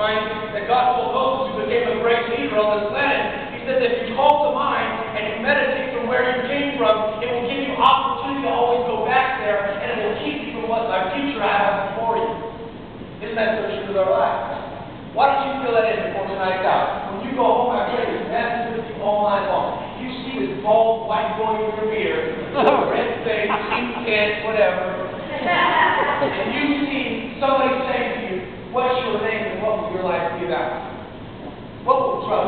mind that God told Moses, who became a great leader on this planet. He said that if you call to mind and you meditate from where you came from, it will give you opportunity to always go back there, and it will keep you from what my future I have before you. Isn't that so true with our lives? Why don't you feel that in before tonight's out? When you go home, I pray this message with you all night long. You see this bald white boy in your mirror, red face, pink tent, whatever, and you see somebody saying to you, "What's your name and what will your life be about?" What will your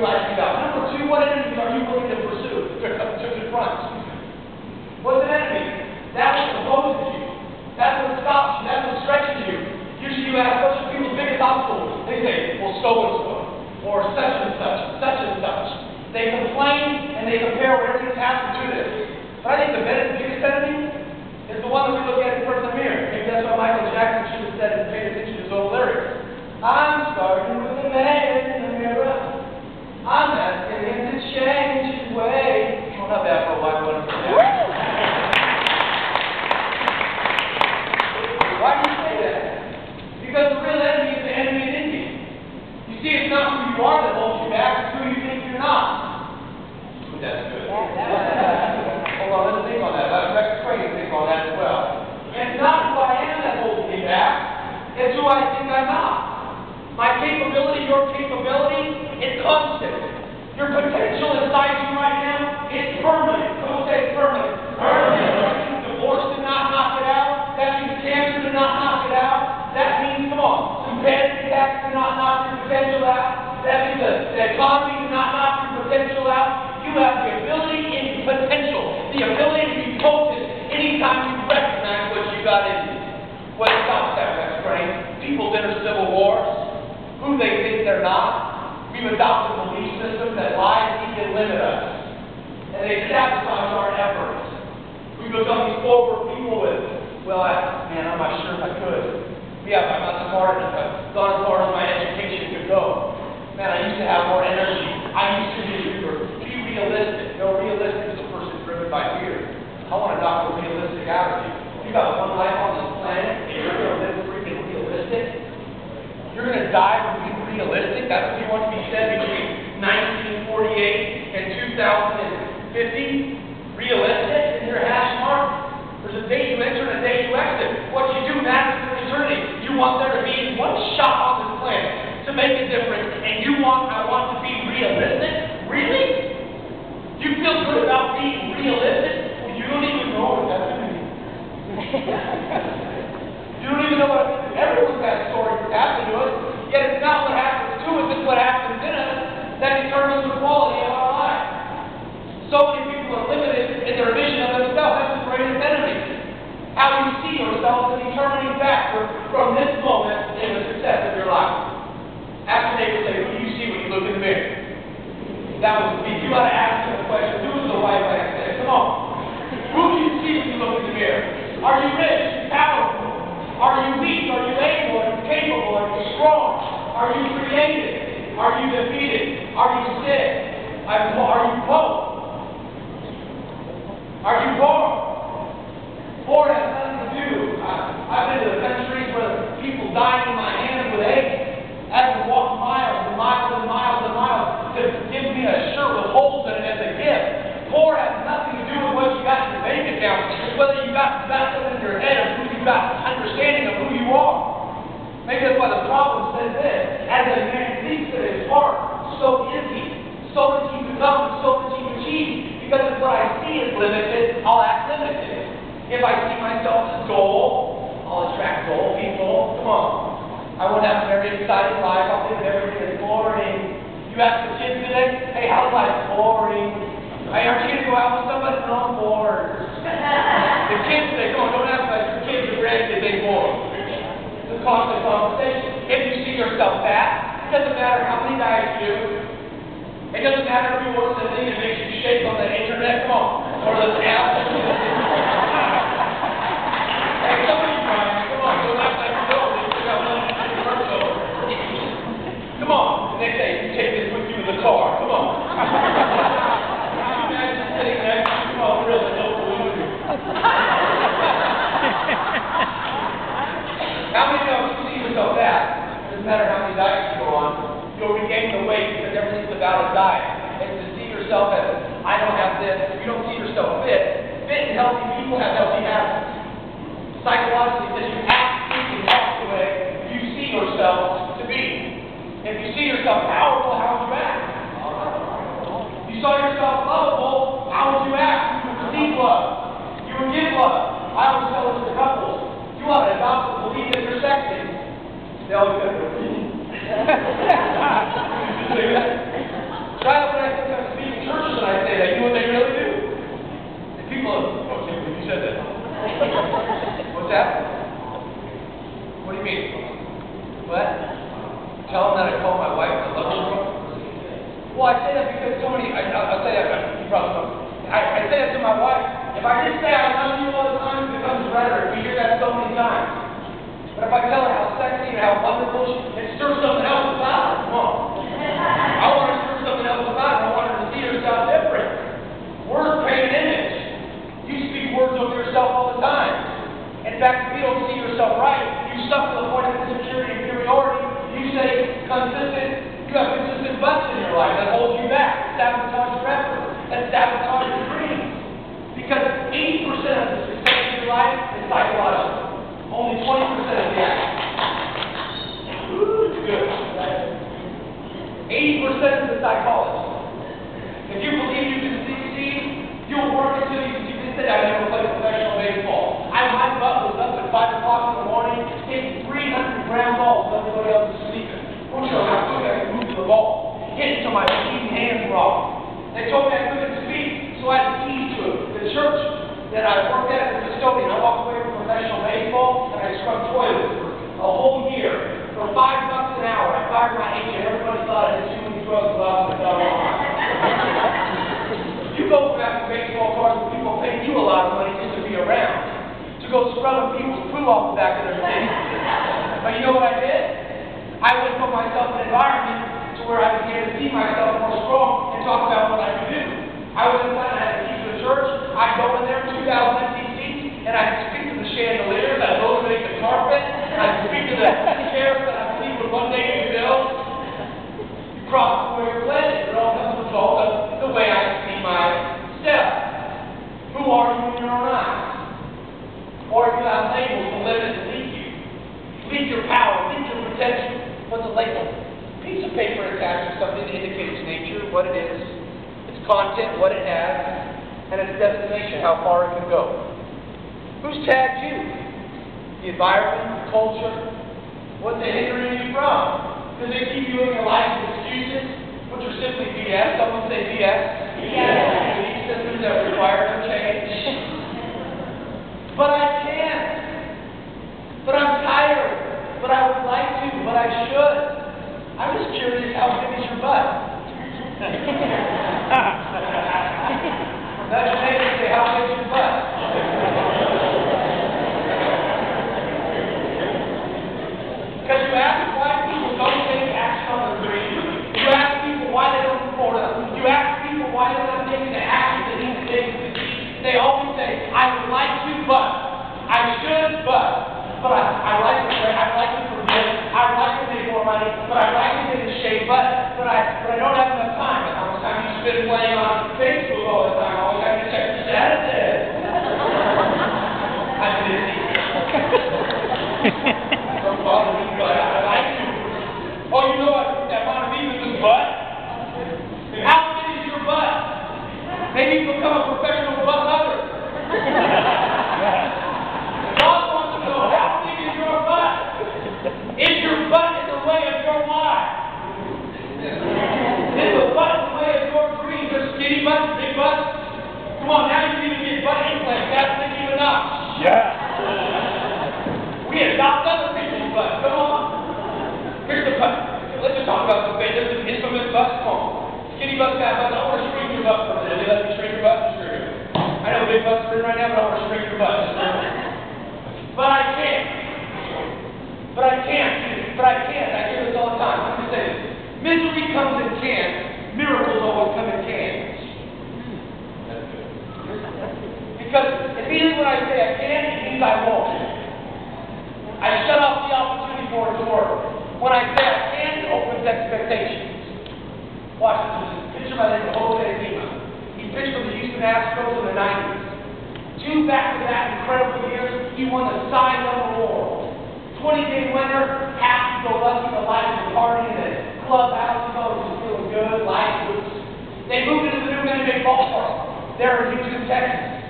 life be about? Number two, what enemies are you willing to pursue, to confront? What's an enemy? That's what opposes you. That's what stops you. That's what stretches you. Usually you ask, what's your people's biggest obstacle? They say, well, so-and-so, or such and such, such and such. They complain and they compare what everything's happened to this. But I think the biggest enemy is the one that we look at in front of the mirror. Maybe that's why Michael Jackson should have said and paid attention to his own lyrics. I'm starting with a man in the mirror. I'm asking him to change his way. Oh, not bad for a white one. Why do you say that? Because the real enemy is the enemy in you. You see, it's not who you are that holds you back, it's who you think you're not. Ooh, that's good. Hold on, let's think on that. Let Rex Craig think on that as well. It's not who I am that holds me back, it's who I think I'm not. My capability, your capability, it's constant. Your potential inside you right now, it's permanent. Don't say permanent. Permanent. Divorce did not knock it out. That means cancer did not knock it out. That means, come on, some bad attacks did not knock your potential out. That means the economy did not knock your potential out. You have the ability and potential, the ability to be potent anytime you recognize what you got in you. What stops that, Rex Craig? People's inner civil wars, who they think they're not. We've adopted a belief system that lies even limit us. And they sabotage our efforts. We become these forward people with, well, I'm not sure if I could. Yeah, I'm not smart enough. I've gone as far as my education could go. Man, I used to have more energy. I used to be realistic. You know, realistic is a person driven by fear. I want to knock the realistic out of you. You got one life on this planet, and you're going to live freaking realistic. You're going to die for being realistic. That's what you want to be said between 1948 and 2050. Realistic in your hash mark. There's a day you enter and a day you exit. What you do matters for eternity. You want there to be one shot on this planet to make a difference, and I want to be realistic? Really? You feel good about being realistic? Well, you don't even know what that means. You don't even know what it means. Everyone's got a story that's happened to us, yet it's not what happens to us, it's what happens in us that determines the quality of our life. So many people are limited in their vision of themselves. That's the greatest enemy. How you see yourself is a determining factor from this moment in the success of your life. Ask your neighbor, say, who do you see when you look in the mirror? That was me. You ought to ask him the question, who is the white man today? Come on. Who do you see when you look in the mirror? Are you rich? Powerful? Are you weak? Are you able? Are you capable? Are you strong? Are you creative? Are you defeated? Are you sick? Are you both? Are you poor? Poor has nothing to do. I've been to the countries where people dying in my hands with AIDS. I had to walk miles and miles and miles and miles to give me a shirt with holes in it as a gift. Poor has nothing to do with what you got in your bank account. It's whether you got something in your head or who you got understanding of who you are. Maybe that's why the problem says this. As a man thinks in his heart, so is he. So does he become, so does he achieve. Because if what I see is limited, I'll act limited. If I see myself as goal, I'll attract goal people. Come on. I won't have a very exciting life. I'll think everything is boring. You ask the kids today, hey, how's life? Boring. Hey, aren't you going to go out with somebody? No, I'm bored. The kids say, come on, don't ask about your kids or grandkids, they bored. It's a constant conversation. If you see yourself fat, it doesn't matter how many diets you do. It doesn't matter if you order the thing that makes you shake on the internet, come on, or the app. Hey, somebody trying, come on, don't act like you know, they still got one commercial. Come on, the next day, you take this with you in the car, come on. Can you imagine sitting next to you? Come on, really, no balloon. How many of you see yourself that? doesn't matter how many diets you go on, you'll regain the weight because everything's about a diet. And to see yourself as, I don't have this, you don't see yourself fit. Fit and healthy people have healthy habits. Psychologically, that you act, think, and talk the way you see yourself to be. If you see yourself powerful, how would you act? If you saw yourself lovable, how would you act? You would receive love. You would give love. I always tell this to couples. You ought to adopt the belief that you're sexy. They always go, try it when I speak in churches and I say that. You know what they really do? And people are, oh, you said that. What's that? What do you mean? What? Tell them that I call my wife the love girl? Well, I say that because so many, I'll say that, you probably know. I say that to my wife. If I just say I love you all the time, it becomes rhetoric. We hear that so many times. But if I tell her how sexy and how wonderful she is, it stirs something else about her. Come on. I want her to stir something else about her. I want her to see herself different. Words paint an image. You speak words over yourself all the time. In fact, if you don't see yourself right, you suffer the point of insecurity and inferiority. You say consistent, you have consistent butts in your life that hold you back. Sabotage your effort. That sabotage your dreams. Because 80% of the success in your life is psychological. Only 20% of the action. Good. 80% is the psychology. If you believe you can succeed, you'll work until you can say, I never played professional baseball. My butt was up at 5 o'clock in the morning, hitting 300 ground balls while everybody else is sleeping. Don't show how quick I can move to the ball. Hit it till my feet and hands were off. They told me I couldn't speak, so I had the keys to it. The church that I worked at as a custodian, I walked away from professional baseball, and I scrubbed toilets for a whole year. For $5 an hour, I fired my agent. Everybody thought I did too many drugs while I was online. You go after baseball cards where people pay you a lot of money just to be around. To go scrubbing people's poo off the back of their face. But you know what I did? I would put myself in an environment to where I began to see myself more strong and talk about what I could do. I was inside, I had the keys to the church. I'd go in there, 2,000 empty seats, and I'd speak to the chandeliers, I'd motivate the carpet, I'd speak to the chairs that I believe would one day be built. You cross where you're led, it all comes as a result of the way I see myself. Who are you in your own eyes? Or if you have labels to limit and lead you. Lead your power, lead your potential. What's a label? A piece of paper attached to something to indicate its nature, what it is, its content, what it has, and its destination, how far it can go. Who's tagged you? The environment, the culture, what's it hindering you from? Because they keep you living a life of excuses, which are simply BS. Someone say BS. Belief systems that require no change. But I can't. But I'm tired. But I would like to. But I should. I'm just curious, how big is your butt? That's your name and say, how big is your butt? Because you ask why people don't take action on their dreams. You ask people why they don't move forward. You ask people why they're not taking the action they need to take to succeed. They always say, I would like to, but. I should, but I like to pray, I'd like to forgive, I'd like to make more money, but I'd like to get in shape, but I don't have enough time. How much time you spend playing on Facebook all the time? Always have to check your statuses. I'm busy. Don't bother me, but I'd like to. Oh, you know what? That Montevide's butt? How big is your butt? Maybe you become a professional butt hugger. Is your butt in the way of your life? Is the butt in the way of your dreams? There's skinny butts, big butts. Come on, now you need to get butt implants. That's not even enough. Yeah. We adopt other people's butts. Come on. Here's the butt. Let's just talk about the face. There's an infamous butt. Come on. Skinny butts, fat butts. I want to shrink your butt for a minute. They let me shrink your butt? Sure. I know big butts are in right now, but I want to shrink your butt. But I can't. But I can't. I hear this all the time. Let me say this. Misery comes in cans. Miracles always come in cans. That's good. Because immediately when I say I can't, it means I won't. I shut off the opportunity for it to work. When I say I can, it opens expectations. Watch this. Pitcher by the name of Jose. He pitched for the Houston Astros in the 90s. 2 back-to-back incredible years. He won the Cy Young Award. 20-game winner, happy-go-lucky, the life of the party in the clubhouse. You know, just feeling good, life was. They moved into the new Minute Maid ballpark there in Houston, Texas.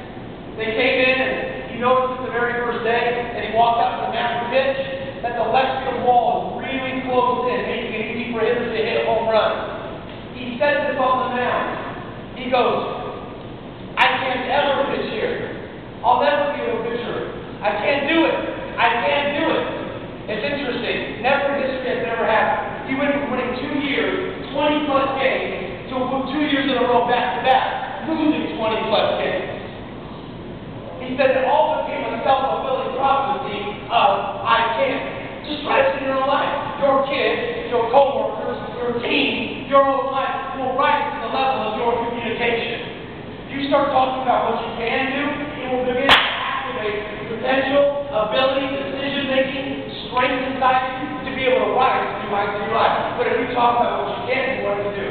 They came in and he noticed it the very first day, and he walked out to the mound to pitch, that the left field wall is really closed in, making it easy for hitters to hit a home run. He said this on the mound. He goes, I can't ever pitch here. I'll never be a pitcher. I can't do it. I can't do it. It's interesting. Never in history has it ever happened. He went from winning 2 years, 20-plus games, to 2 years in a row back-to-back, losing 20-plus games. He said it all became a self-fulfilling prophecy of, I can't. Just try to see your own life. Your kids, your co-workers, your team, your own life will rise to the level of your communication. You start talking about what you can do, it will begin to activate potential, ability, decision-making, strength inside you to be able to rise to new heights in your life. But if you talk about what you can do, what do you do?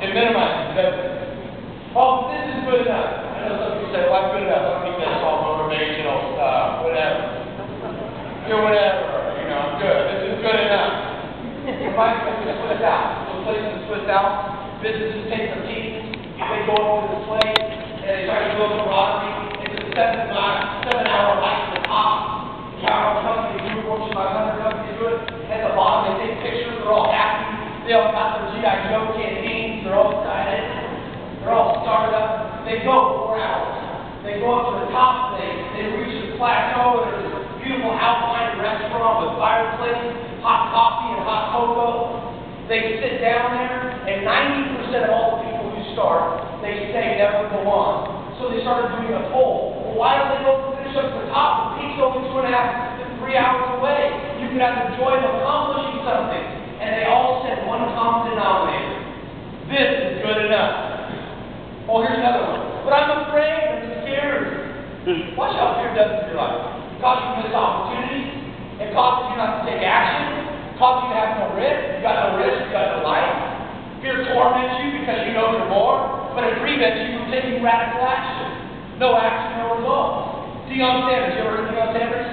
It minimizes business. Oh, this is good enough. I know some people say, well, that's good enough. I don't need that all motivational stuff, whatever. You're whatever, you know, I'm good. This is good enough. Everybody's going to Swiss out. Those places in Swiss out, businesses take their teams, they go over to the plate, and they try to build camaraderie. It's a 7-hour hike to the top. Counter company do it, Fortune 500 companies do it. At the bottom, they take pictures, they're all happy. They all got their G.I. Joe canteens, they're all excited. They're all started up. They go 4 hours. They go up to the top, they reach the plateau, and there's a beautiful alpine restaurant with fireplace, hot coffee, and hot cocoa. They sit down there, and 90% of all the people who start, they say never go on. So they started doing a poll. Well, why don't they go finish up to the top? The peak's only 2.5 to 3 hours away. You can have the joy of accomplishing something. And they all said one common denominator. This is good enough. Oh, here's another one. But I'm afraid, I'm scared. Watch how fear does in your life. It causes you to miss opportunities. It causes you not to take action. It causes you to have no risk. You got no risk, you got no life. Fear torments you because you know you're more, but it prevents you from taking radical action. No action, no results. Deion Sanders, you ever heard of Deion Sanders?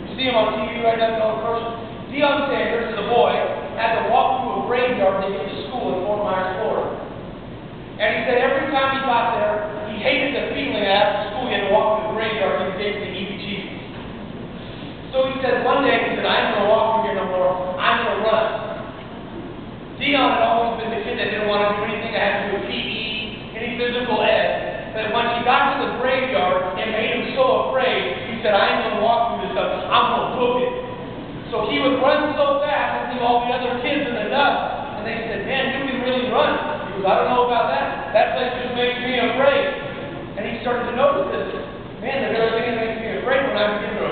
You see him on TV right now, another person. Deion Sanders is a boy, had to walk through a graveyard to get to school in Fort Myers, Florida. And he said every time he got there, he hated the feeling that after school he had to walk through the graveyard and he gave the heebie-jeebies. So he said one day, he said, I ain't going to walk through here no more, I'm going to run. Deion had always been the kid that didn't want to do anything that had to do with PE, any physical ed. But when he got to the graveyard, it made him so afraid, he said, I ain't going to walk through this stuff, I'm going to book it. So he would run so fast and leave all the other kids in the dust. And they said, man, you can really run. He goes, I don't know about that. That place just makes me afraid. And he started to notice this. Man, there's everything that makes me afraid when I begin to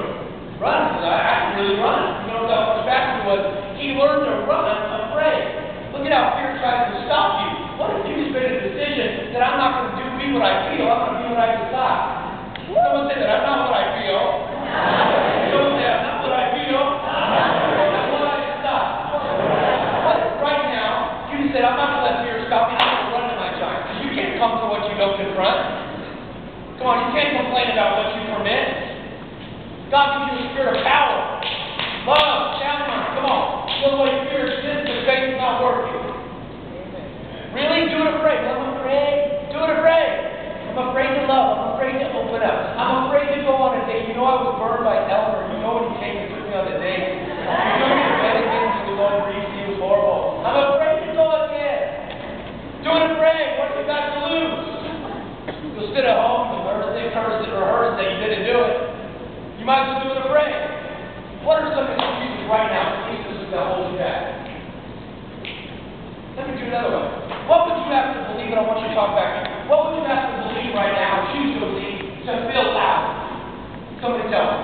run, because I can really run. You know what that much faster was? He learned to run afraid. Look at how fear tries to stop you. What if you just made a decision that I'm not going to be what I feel, I'm going to be what I decide? Someone say that I'm not what I feel. Someone say I'm not what I feel. I'm what I decide. But right now, you said I'm not going to let fear stop me. I'm going to run to my giant. Because you can't come to what you don't confront. Come on, you can't complain about what you permit. God gives you a spirit of power, love, challenge. Come on. Feel the way fear exists, but faith is not working. Really? Do it afraid. I'm afraid. Do it afraid. I'm afraid to love. I'm afraid to open up. I'm afraid to go on a date. You know I was burned by Elmer. You know when he came and took me on the date. You know he was better things. He was all greasy. He was horrible. I'm afraid to go again. Do it afraid. What have you got to lose? You'll sit at home and rehearse that you didn't do it. You might as well do it afraid. What are some excuses right now? Excuses that hold you back. Let me do another one. What would you have to believe, and I want you to talk back to me. What would you have to believe right now, choose to believe, to feel loud? Somebody tell me.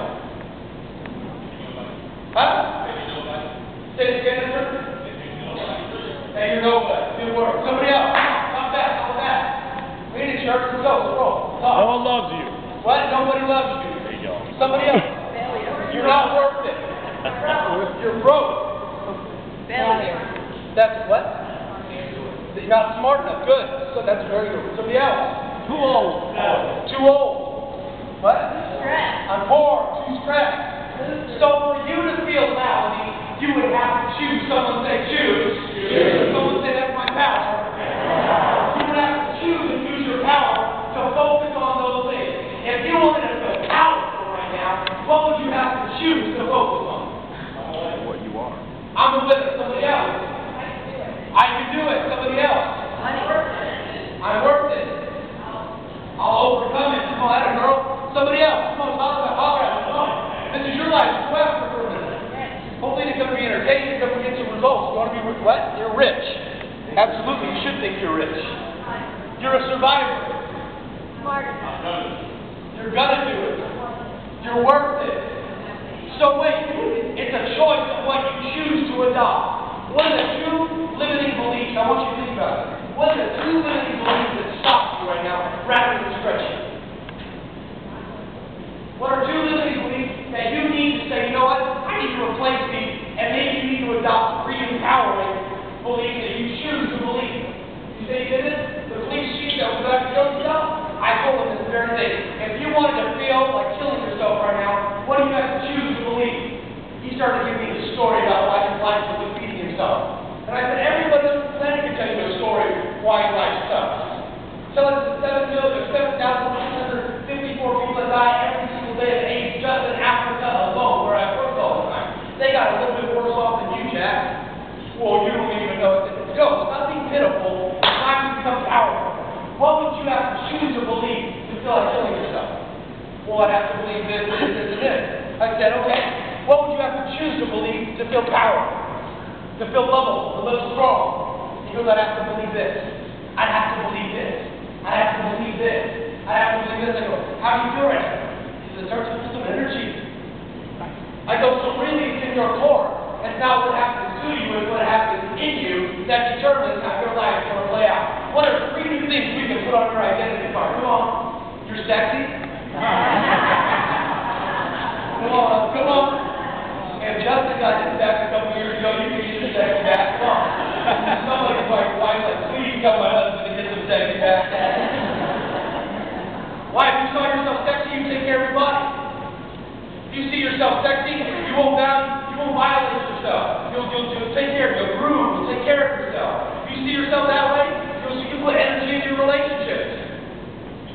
Huh? Say it again, sir. Hey, you're nobody. Good work. Somebody else. Come back. Come back. We need a church. Let's go. Let's roll. Talk. No one loves you. What? Nobody loves you. There you go. Somebody else. You're not worth it. You're broke. Failure. That's what? You're not smart enough. Good. So that's very good. Somebody else. Too old. Too old. What? Stressed. I'm poor. Too stressed. So for you to feel lousy, you would have to choose. Someone say choose. Someone say that's my power. You would have to choose and use your power to focus on those things. If you wanted to feel powerful right now, what would you have to choose to focus on? What you are. I'm a winner. Somebody else. I can do it. Somebody else. I'm worth it. I'll overcome it. Come on, that girl. Somebody else. Come on, talk about it. Come on. This is your life. Go after it for a minute. Hopefully it's going to be entertaining. You're going to get some results. You want to be what? You're rich. Absolutely. You should think you're rich. You're a survivor. You're going to do it. You're worth it. So wait. It's a choice of what you choose to adopt. What are the two limiting beliefs? I want you to think about it. What are the two limiting beliefs that stop you right now rather than stretch you? What are two limiting beliefs that you need to say, you know what, I need to replace these, and maybe you need to adopt three empowering beliefs that you choose to believe. You say you did it? The police chief that was about to kill himself? I told him this very thing. If you wanted to feel like killing yourself right now, what do you have to choose to believe? He started giving me the story about why his life was defeating himself. And I said, everybody on the planet can tell you a story why your life sucks. Tell us the 7,654 people that die every single day of AIDS just in Africa alone, where I work all the time. They got a little bit worse off than you, Jack. Well, you don't even know it. Go. Stop being pitiful. It's time to become powerful. What would you have to choose to believe to feel like killing yourself? Well, I'd have to believe this, this, this, and this. I said, okay. What would you have to choose to believe to feel power? To feel lovable, to live strong? You know, I'd have to believe this. I'd have to believe this. I'd have to believe this. I'd have to believe this. I go, how do you do it? He says, it starts with some energy. I go, so really it's in your core. It's not what happens to you, it's what happens in you that determines how your life is going to play out. What are three new things we can put on your identity card? Come on. You're sexy. Come on, come on. If Justin got his back a couple years ago, you can use your sexy back. Come on. Somebody's like, please tell my husband to get some sexy back. Why? If you saw yourself sexy, you take care of your body. If you see yourself sexy, you won't violate yourself. You'll take care of your groove. You'll take care of yourself. If you see yourself that way, you put energy into your relationships.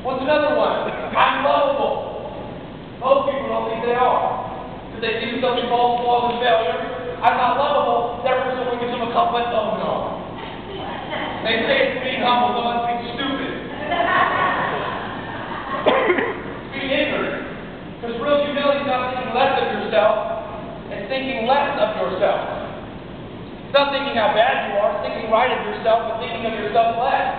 What's another one? I'm lovable. Most people don't think they are. Because they see themselves in false flaws and failure. I'm not lovable, therefore someone gives them a compliment. Oh no. They say it's being humble, no one's being stupid. It's being ignorant. Because real humility is not thinking less of yourself, it's thinking less of yourself. It's not thinking how bad you are, it's thinking right of yourself and thinking of yourself less.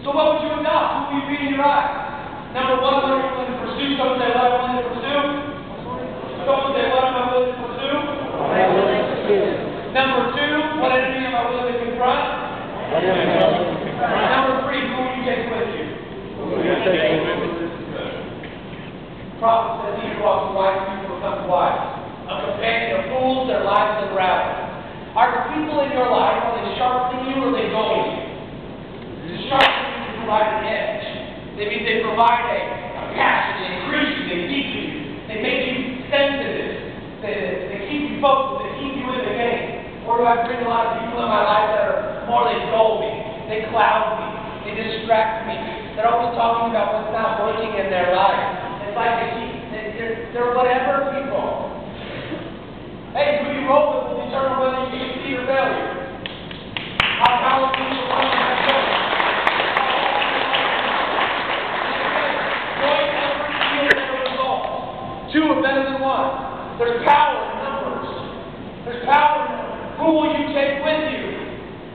So what would you adopt? Who will you be in your eyes? Number one, what are you willing to pursue? Someone say, what am I willing to pursue? Someone say, what am I willing to pursue? Number two, what enemy am I willing to confront? Number three, who will you take with you? Prophet says, he who walks wise people becomes wise. A companion of fools, their lives unravel. Are the people in your life, are they sharpening you or are they dulling you? To sharpen you to provide an edge. They mean they provide a passion, they increase you, they deepen you, they make you sensitive, they keep you focused, they keep you in the game. Or do I bring a lot of people in my life that are more, they dull me, they cloud me, they distract me. They're always talking about what's not working in their life. It's like they're whatever people. Hey, who you roll with will determine whether you succeed or failure. How powerful you are in that way. Joint effort yields their results. Two are better than one. There's power in numbers. There's power in numbers. Who will you take with you?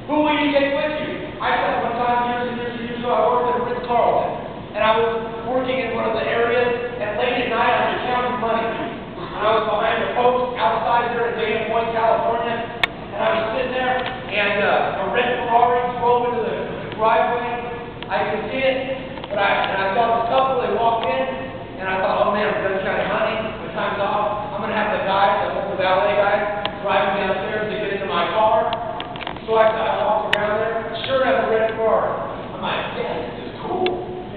Who will you take with you? I said one time years and years and years ago, I worked at a Ritz-Carlton. And I was working in one of the areas, and late at night I was counting money. And I was behind a post outside there in Dana Point, California. And I was sitting there, and a red Ferrari drove into the driveway. I could see it, and I saw this couple, they walked in, and I thought, oh man, I'm done counting money. The time's So I walked around there, sure enough, a red Ferrari. I'm like, yeah, this is cool.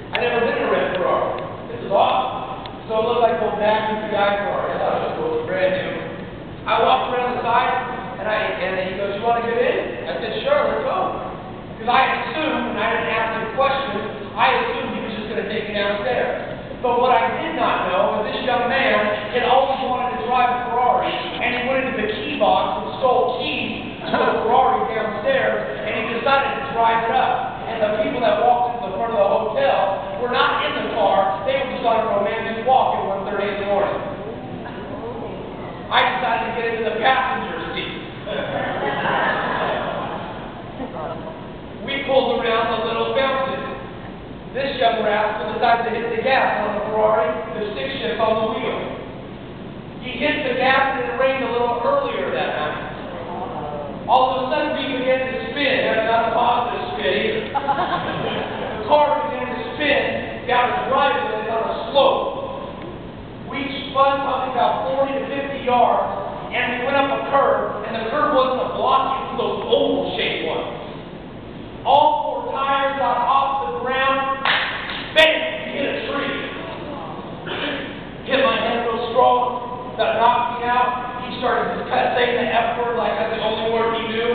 I never been in a red Ferrari. This is awesome. So it looked like the vacuum PA car. I thought it was cool, it was brand new. I walked around the side, and he goes, you want to get in? I said, sure, let's go. Because I assumed, and I didn't ask him questions, I assumed he was just going to take me downstairs. But what I did not know was this young man had always wanted to drive a Ferrari, and he went into the key box and stole keys to the Ferrari downstairs, and he decided to drive it up. And the people that walked into the front of the hotel were not in the car, they were just on a romantic walk at 1:30 in the morning. I decided to get into the passenger seat. We pulled around the little fountain. This young rascal decided to hit the gas on the Ferrari, the stick shift on the wheel. He hit the gas and it rained a little earlier that night. All of a sudden we began to spin. That's not a positive spin either. The car began to spin down a driveway and on a slope. We spun probably about 40 to 50 yards and we went up a curve, and the curve wasn't a block, it was those oval-shaped ones. All 4 tires got off the ground. Bam! Hit a tree. Hit my head real strong. That knocked me out. He started just saying the F word like that's the only word he knew.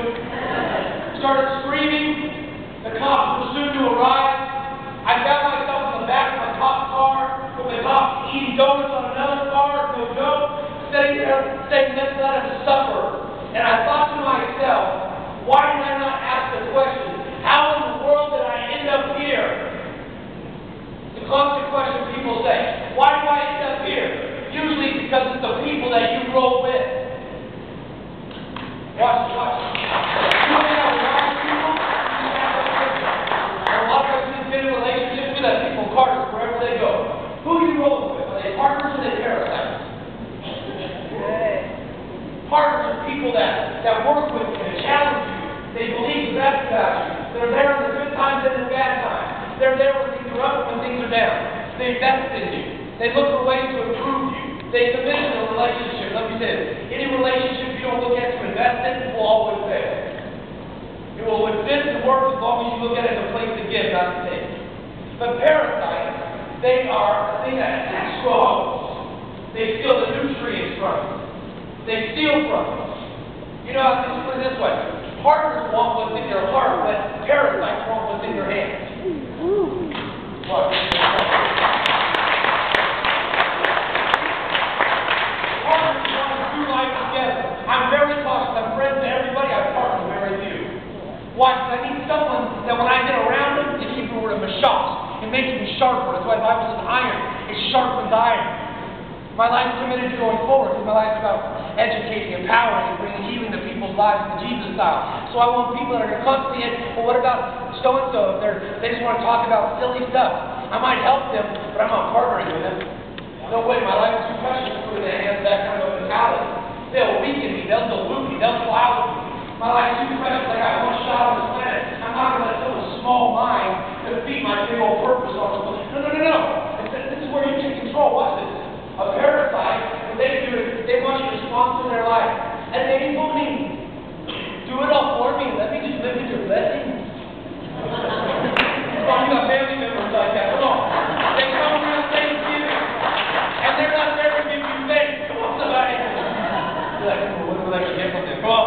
Started screaming. The cops were soon to arrive. I found myself in the back of a cop car with the cops eating donuts on another car, no joke, sitting there saying, let's let him suffer. And I thought to myself, why did I not ask the question? How in the world did I end up here? The constant question people say, why do I end up here? Usually because it's the people that you roll with. Watch. You only have a lot of people, you have a person. A lot of us get in relationships with that people partners wherever they go. Who do you roll with? Are they partners or are they parasites? Partners are people that work with you and challenge you. They believe the best about you. They're there in the good times and the bad times. They're there when things are up and when things are down. They invest in you. They look for ways to improve you. They commit to a relationship. Let me say this. Any relationship you don't look at to invest in will always fail. It will exist and work as long as you look at it as a place to give, not to take. But parasites, they are a thing that attacks crops. They steal the nutrients from you. They steal from you. You know, I just put it this way. Partners want what's in their heart, but parasites want what's in their hands. What? Partners want to do life together. I'm very cautious. I'm friends to everybody. I partner with very few. Why? Because I need someone that when I get around them, it keeps me with a mashas. It makes me sharper. That's why the Bible says iron. It sharpens iron. My life is committed to going forward because my life is about educating, empowering, and bringing healing to people's lives in Jesus style. So I want people that are going to constantly hit, well, what about so-and-so? They just want to talk about silly stuff. I might help them, but I'm not partnering with them. No way, my life is too precious to put in the hands of that kind of mentality. They'll weaken me, they'll dilute me, they'll cloud me. My life is too precious, I got one shot on this planet. I'm not going to let some small mind defeat my big old purpose on this planet. No. This is where you take control. Watch this. A parasite, what they do is they want you to sponsor their life. And they told me, do it all for me. Let me just live in your blessings. Come on, you got family members like that. Come on. They come around Thanksgiving, and they're not there to give you thanks. Come on, somebody. You're like, what am I going to get from them? Come on.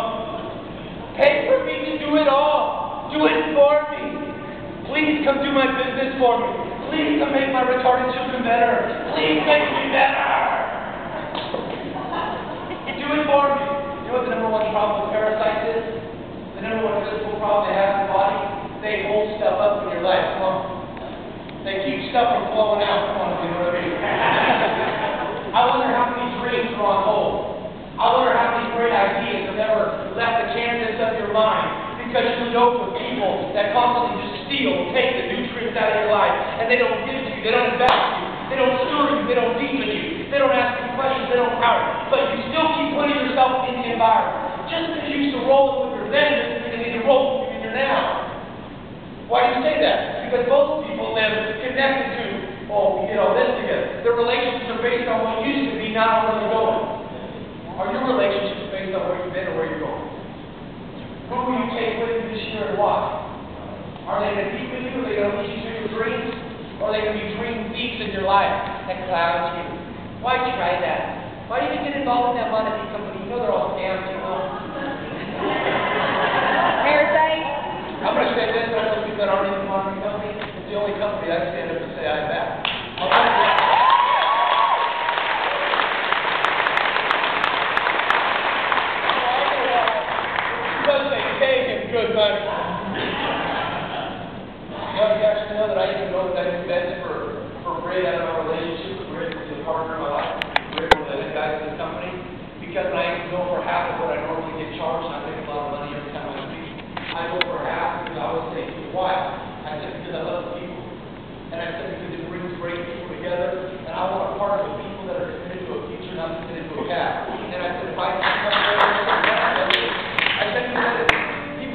Pay for me to do it all. Do it for me. Please come do my business for me. Please come make my retarded children better. Please make me better. Do it for me. You know what the number one problem with parasites is? The number one physical problem they have in the body? They hold stuff up in your life. Come on. They keep stuff from flowing out. Come on, you know what I mean? I wonder how many dreams are on hold. I wonder how many great ideas have never left the canvas of your mind. Because you know with people that constantly just steal, take the nutrients out of your life, and they don't give to you, they don't invest in you, they don't stir you, they don't deepen you, they don't ask you questions, they don't power you, but you still keep putting yourself in the environment. Just because you used to roll with your then doesn't mean you need to roll with your now. Why do you say that? Because both people live connected to, this together. Their relationships are based on what used to be, not on where they're going. Are your relationships based on where you've been or where you're going? Who will you take with you this year and why? Are they going to be with you? Are they going to lead you to your dreams? Or are they going to be dream thieves in your life that clouds you? Why try that? Why even get involved in that money company? You know they're all scams, you know. Parasite. I'm going to say this, I know people that aren't in the money company. It's the only company I stand up and say I back. Good money. Well, you actually know that I even know that I do bets for Ray out of our relationship with Ray, who's a partner in my life. Ray, one of the head guys in the company. Because I know for half of what I normally get charged, and I make a lot of money every time I speak. I know for half because I always say, why? I said, because I love people. And I said, because it brings great people together. And I want a part of the people that are committed to a future, not committed to a past. And I said, if I can come there, I said,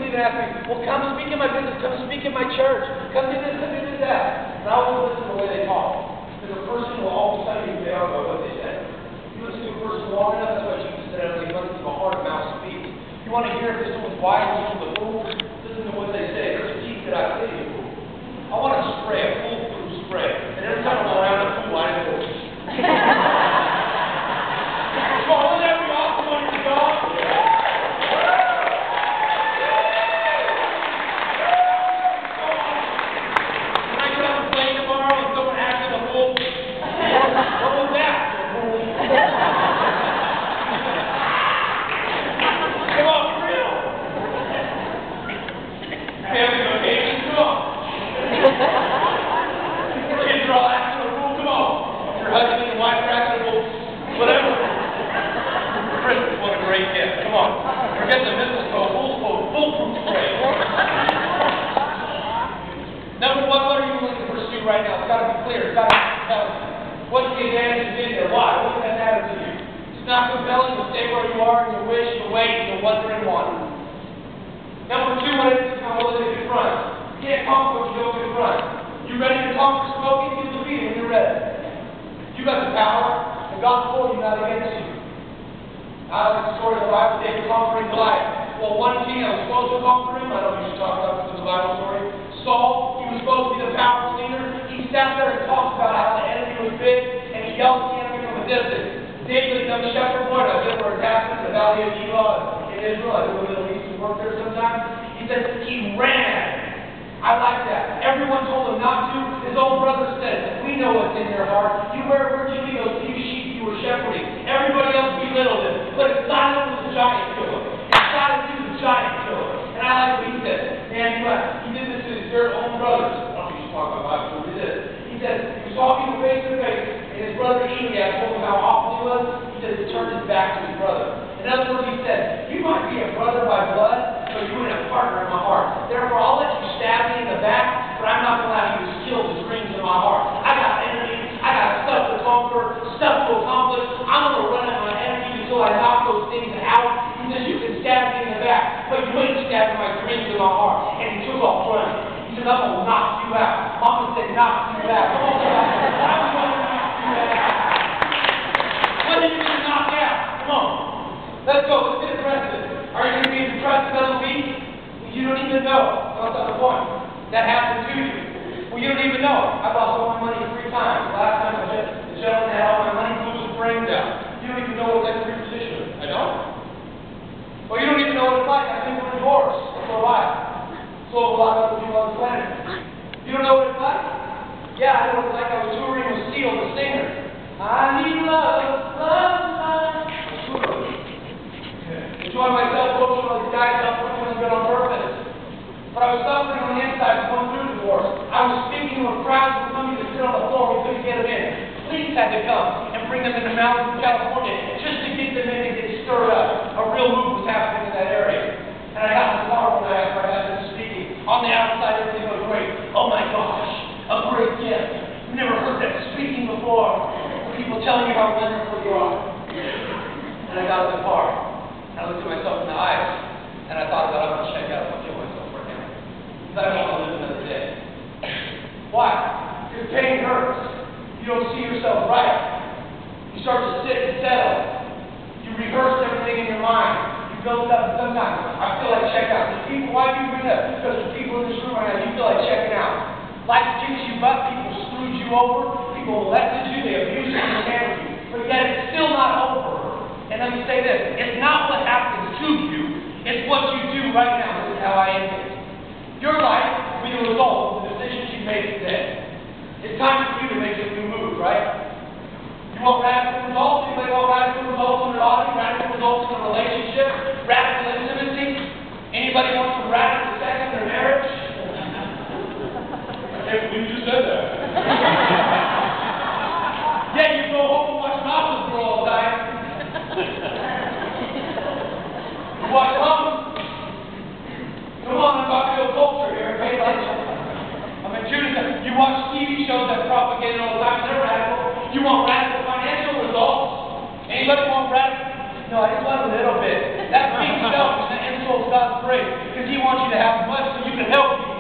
even ask me, well, come speak in my business, come speak in my church, come do this, come do that. And I always listen to the way they talk. Because a person will always tell you who they are by what they say. You listen to a person long enough, that's why Jesus said everything comes from the heart and mouth speaks. You want to hear if this one's wise, this one's a fool, listen to what they say. There's a teeth that I say to you. I want to spray, a foolproof spray. And every time I'm around a fool, I know. Come on, wouldn't that be awesome on your dog? Right now, it's got to be clear. It's got to be what's the advantage in there? Why? What does that matter to you? It's not compelling to stay where you are and you wish, you wait, and you wonder and want. Number two, when it's not willing to confront. You can't talk what you don't confront. You ready to talk for smoking? You'll defeat it when you're ready. You got the power. The God's for you, not against you. I like the story of the Bible, David conquering Goliath. Well, one king that was supposed to conquer him, I don't know if you talk about this in the Bible story, Saul, he was supposed to be the powerful leader. He sat there and talked about how the enemy was big, and he yelled at the enemy from a distance. David, the shepherd boy, I guess we're attached to the valley of Elah in Israel. I do a little East and work there sometimes. He said he ran. I like that. Everyone told him not to. His own brother said, we know what's in your heart. Where'd you leave those few sheep you were shepherding? Everybody else belittled him. But inside of him was a giant killer. Inside of you was a giant killer. And I like what he said. Man, he did this to his own brothers. I don't know if you should talk about Bible, but he did. He said, he was talking face to face, and his brother Eliab told him how awful he was. He said he turned his back to his brother. In other words, he said, you might be a brother by blood, but you ain't a partner in my heart. Therefore, I'll let you stab me in the back, but I'm not going to allow you to kill the dreams in my heart. I got enemies. I got stuff to conquer, stuff to accomplish. I'm going to run at my enemies until I knock those things out. He says, you can stab me in the back, but you ain't stabbing my dreams in my heart. And he took off running. He said, I'm going to knock you out. Mama said, knock you out. Come on, guys. I'm going to knock you out. What are you going to knock out? Come on. Let's go. Let's get aggressive. Are you going to be depressed another week? You don't even know. That's not the point. That happened to you. Well, you don't even know. I lost all my money 3 times. Last time the gentleman had all my money, blew his brains out. You don't even know what that's repositioned. I don't. Well, you don't even know what it's like. I've been through a divorce for a while. So a lot of other people on the planet. You don't know what it's like? Yeah, I know what it's like. I was touring with Seal, the singer. I need love, love, love. Enjoy myself, coaching all these guys up, doing good on purpose. But I was suffering on the inside, going through the divorce. I was speaking to a crowd who coming to sit on the floor, we couldn't get them in. Police had to come and bring them into mountains of California just to get them in and get stirred up. A real move was happening in that area. And I got in the car one night after I had been speaking. On the outside, everything was great. Oh my gosh, a great gift. I've never heard that speaking before. People telling you how wonderful you are. And I got in the car. I looked at myself in the eyes, and I thought about I'm going to check out and kill myself right now. Because I don't want to live another day. Why? Because pain hurts. You don't see yourself right. You start to sit and settle. You rehearse everything in your mind. You build up, sometimes I feel like checking out. There's people, why do you bring that? Because there's people in this room right now, you feel like checking out. Life kicks you butt, people screwed you over, people molested you, they abused you, they handled you. But yet it's still not over. And let me say this, it's not what happens to you, it's what you do right now. This is how I end it. Your life will be the result of the decisions you made today. It's time for you to make a new move, right? You want radical results? Anybody want radical results in their body? Radical results in a relationship? Radical intimacy? Anybody want some radical sex in their marriage? I can't believe you said that. Yeah, you go home and watch Gossip Girl all the time. You watch Mom. Come on, I'm talking to a culture here, okay? I'm in Judas. You watch TV shows that propagate all the time, they're radical. You want radical financial results? Anybody want radical? No, I just want a little bit. That's being selfish. That insults God's grace. Because He wants you to have much so you can help people.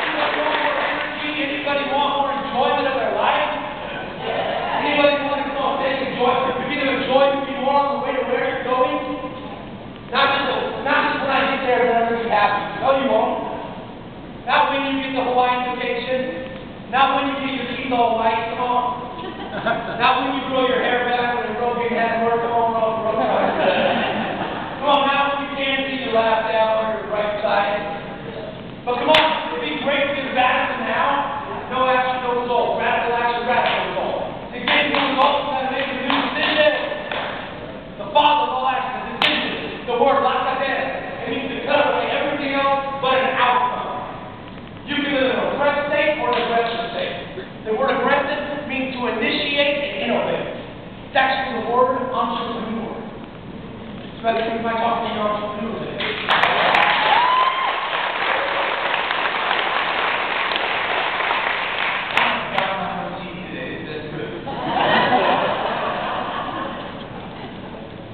Anybody want more energy? Anybody want more enjoyment of their life? Anybody want to come on, take enjoyment? If you're going to enjoy who you are on the way to where you're going, not just when I get there, then I'm going to be happy. No, you won't. Not when you get the Hawaiian vacation. Not when you get your teeth all white. Come on. Not when you grow your hair back when you grow big head and work. Come on, roll. Come on, not when you can't see your left out on your right side. But come on, it'd be great to get radical now. No action, no result. Radical action, radical result. To get new results, you got to make a new decision. The father of all action, the decision. The word lakadeh. It means to cut away everything else but an outcome. You can live in an oppressed state or an aggressive state. The word aggressive means to initiate and innovate. It's actually the word entrepreneur. So I think we might talk to your entrepreneur today.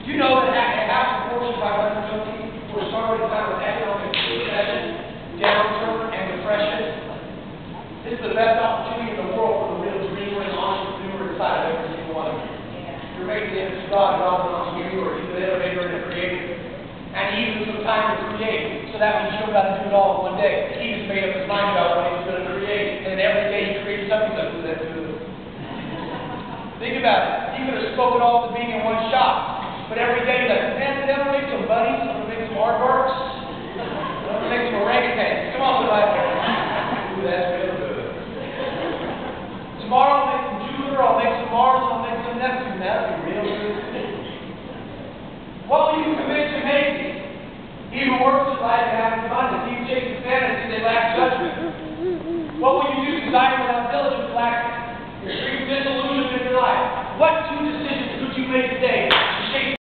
Do you know that half the Fortune 500 companies were started by an economic recession, downturn, and depression? This is the best opportunity in the world for the real dreamer and entrepreneur inside of every single one of you. You're making the image of God, God's an entrepreneur, He's an innovator and a creator. And He uses some time to create. So that means you don't got to do it all in one day. He just made up His mind about what He's going to create. And every day He creates something that's going to do it. Think about it. He could have spoken all the being in one shot. But every day he's like, man, today I'm going to make some bunnies, I'm going to make some aardvarks, I'm going to make some orangutans. Come on, somebody. Ooh, that's real good. Tomorrow I'll make some Jupiter, I'll make some Mars, I'll make some Neptune. That'll be real good. What will you commit to making? He who works his life and having abundance. He who chases